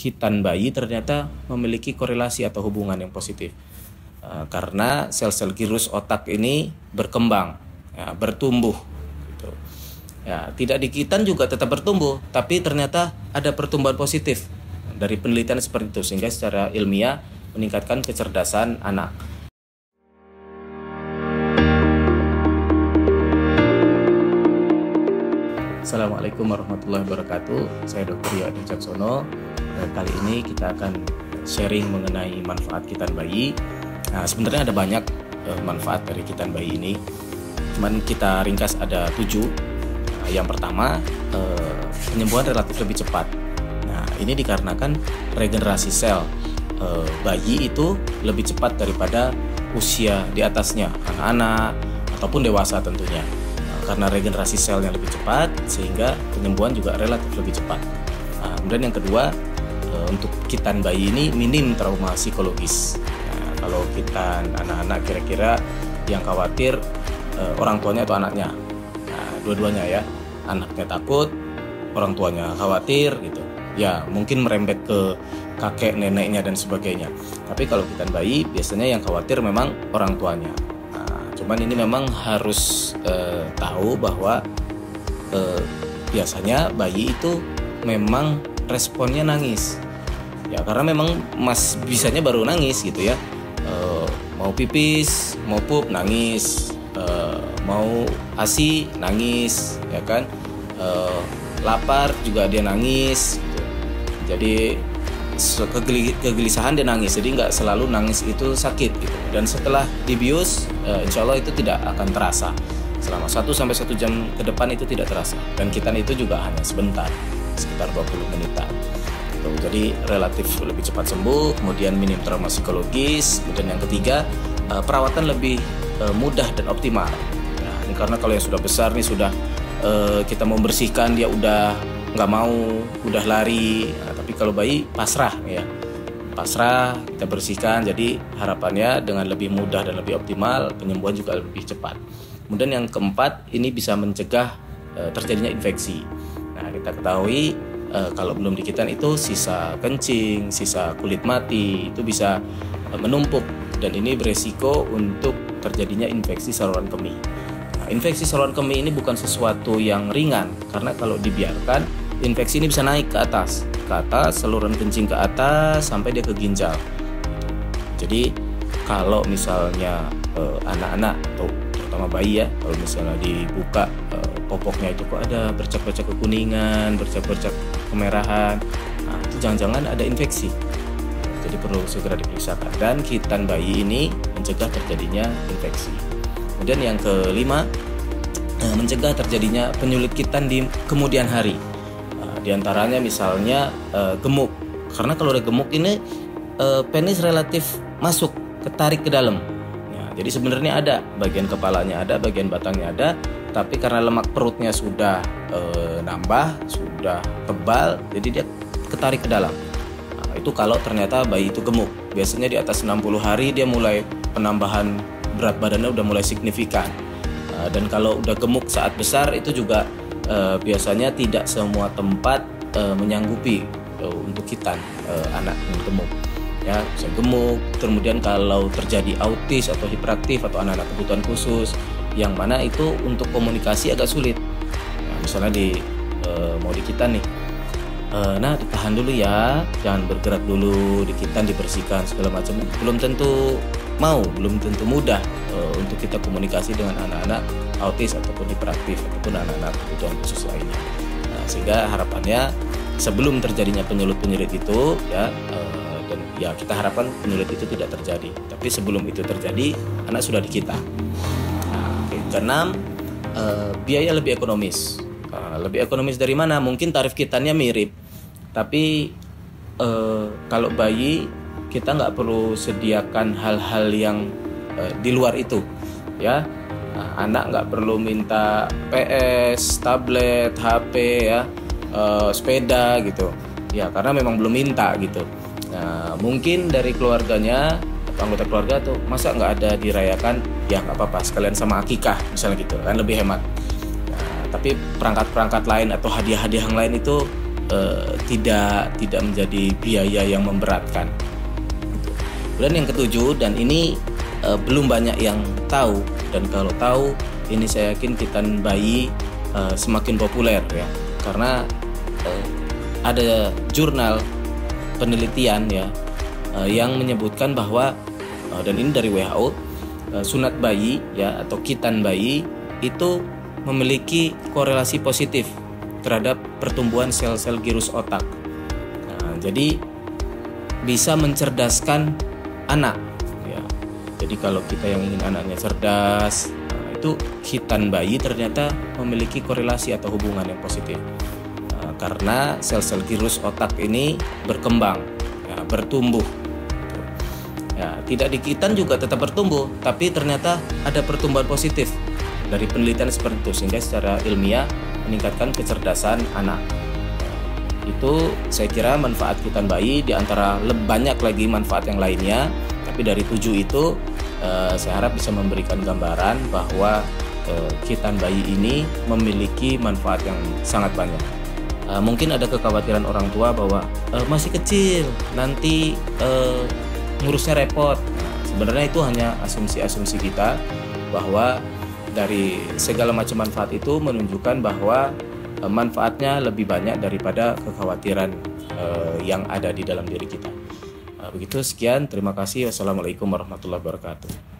hitan bayi ternyata memiliki korelasi atau hubungan yang positif. Karena sel-sel gyrus otak ini berkembang, ya, bertumbuh gitu. Ya, tidak di hitan juga tetap bertumbuh, tapi ternyata ada pertumbuhan positif dari penelitian seperti itu, sehingga secara ilmiah meningkatkan kecerdasan anak. Assalamualaikum warahmatullahi wabarakatuh. Saya Dr. Rio Adi Caksono. Kali ini kita akan sharing mengenai manfaat hitan bayi. Nah, sebenarnya ada banyak manfaat dari hitan bayi ini. Cuman kita ringkas ada 7. Yang pertama, penyembuhan relatif lebih cepat. Nah, ini dikarenakan regenerasi sel bayi itu lebih cepat daripada usia di atasnya, anak-anak ataupun dewasa tentunya. Karena regenerasi sel yang lebih cepat, sehingga penyembuhan juga relatif lebih cepat. Nah, kemudian yang kedua, untuk hitan bayi ini minim trauma psikologis. Nah, kalau hitan anak-anak kira-kira yang khawatir orang tuanya atau anaknya. Nah, dua-duanya ya, anaknya takut, orang tuanya khawatir gitu. Ya mungkin merembet ke kakek neneknya dan sebagainya. Tapi kalau hitan bayi biasanya yang khawatir memang orang tuanya. Cuman ini memang harus tahu bahwa biasanya bayi itu memang responnya nangis. Ya karena memang bisanya baru nangis gitu ya. Mau pipis, mau pup nangis, mau ASI nangis, ya kan. Lapar juga dia nangis. Gitu. Jadi kegelisahan dia nangis, jadi nggak selalu nangis itu sakit gitu. Dan setelah dibius, insya Allah itu tidak akan terasa. Selama 1-1 jam ke depan itu tidak terasa. Dan hitan itu juga hanya sebentar, sekitar 20 menitan. Jadi relatif lebih cepat sembuh, kemudian minim trauma psikologis. Kemudian yang ketiga, perawatan lebih mudah dan optimal. Nah, ini karena kalau yang sudah besar nih, sudah kita mau bersihkan dia udah nggak mau, udah lari. Nah, tapi kalau bayi pasrah ya, pasrah kita bersihkan. Jadi harapannya dengan lebih mudah dan lebih optimal, penyembuhan juga lebih cepat. Kemudian yang keempat, ini bisa mencegah terjadinya infeksi. Nah, kita ketahui kalau belum dikitan itu sisa kencing, sisa kulit mati itu bisa menumpuk, dan ini beresiko untuk terjadinya infeksi saluran kemih. Nah, infeksi saluran kemih ini bukan sesuatu yang ringan, karena kalau dibiarkan infeksi ini bisa naik ke atas, saluran kencing ke atas sampai dia ke ginjal. Jadi kalau misalnya anak-anak atau terutama bayi ya, kalau misalnya dibuka popoknya itu kok ada bercak-bercak kekuningan, bercak-bercak kemerahan, nah itu jangan-jangan ada infeksi. Jadi perlu segera diperiksakan. Dan hitan bayi ini mencegah terjadinya infeksi. Kemudian yang kelima, mencegah terjadinya penyulit hitan di kemudian hari. Di antaranya misalnya gemuk. Karena kalau ada gemuk ini penis relatif masuk, ketarik ke dalam. Ya, jadi sebenarnya ada bagian kepalanya ada, bagian batangnya ada, tapi karena lemak perutnya sudah nambah, sudah tebal, jadi dia ketarik ke dalam. Nah, itu kalau ternyata bayi itu gemuk. Biasanya di atas 60 hari dia mulai penambahan berat badannya udah mulai signifikan. Dan kalau udah gemuk saat besar itu juga biasanya tidak semua tempat menyanggupi untuk hitan anak yang gemuk. Ya, bisa gemuk. Kemudian kalau terjadi autis atau hiperaktif atau anak-anak kebutuhan khusus, yang mana itu untuk komunikasi agak sulit. Nah, misalnya mau dikitan nih, nah ditahan dulu ya, jangan bergerak dulu, dikitan, dibersihkan segala macam. Belum tentu mudah untuk kita komunikasi dengan anak-anak autis ataupun hiperaktif ataupun anak-anak kebutuhan khusus lainnya. Nah, sehingga harapannya sebelum terjadinya penyulit itu ya, dan ya kita harapkan penyulit itu tidak terjadi. Tapi sebelum itu terjadi, anak sudah dikita. Nah, keenam, biaya lebih ekonomis. Lebih ekonomis dari mana? Mungkin tarif kitannya mirip, tapi kalau bayi kita nggak perlu sediakan hal-hal yang di luar itu, ya. Anak nggak perlu minta PS, tablet, HP, ya, sepeda gitu, ya karena memang belum minta gitu. Nah, mungkin dari keluarganya atau anggota keluarga tuh masa nggak ada dirayakan, ya nggak apa-apa sekalian sama akikah misalnya gitu kan, lebih hemat. Nah, tapi perangkat-perangkat lain atau hadiah-hadiah yang lain itu tidak menjadi biaya yang memberatkan. Kemudian yang ketujuh, dan ini belum banyak yang tahu, dan kalau tahu ini saya yakin kitan bayi semakin populer ya, karena ada jurnal penelitian ya yang menyebutkan bahwa dan ini dari WHO, sunat bayi ya atau kitan bayi itu memiliki korelasi positif terhadap pertumbuhan sel-sel girus otak. Nah, jadi bisa mencerdaskan anak ya. Jadi kalau kita yang ingin anaknya cerdas, itu kitan bayi ternyata memiliki korelasi atau hubungan yang positif. Karena sel-sel girus otak ini berkembang ya, bertumbuh ya, tidak di kitan juga tetap bertumbuh, tapi ternyata ada pertumbuhan positif dari penelitian seperti itu, sehingga secara ilmiah meningkatkan kecerdasan anak. Itu saya kira manfaat kitan bayi, di antara banyak lagi manfaat yang lainnya, tapi dari 7 itu saya harap bisa memberikan gambaran bahwa kitan bayi ini memiliki manfaat yang sangat banyak. Mungkin ada kekhawatiran orang tua bahwa masih kecil, nanti ngurusnya repot. Nah, sebenarnya itu hanya asumsi-asumsi kita, bahwa dari segala macam manfaat itu menunjukkan bahwa manfaatnya lebih banyak daripada kekhawatiran yang ada di dalam diri kita. Begitu, sekian, terima kasih. Wassalamualaikum warahmatullahi wabarakatuh.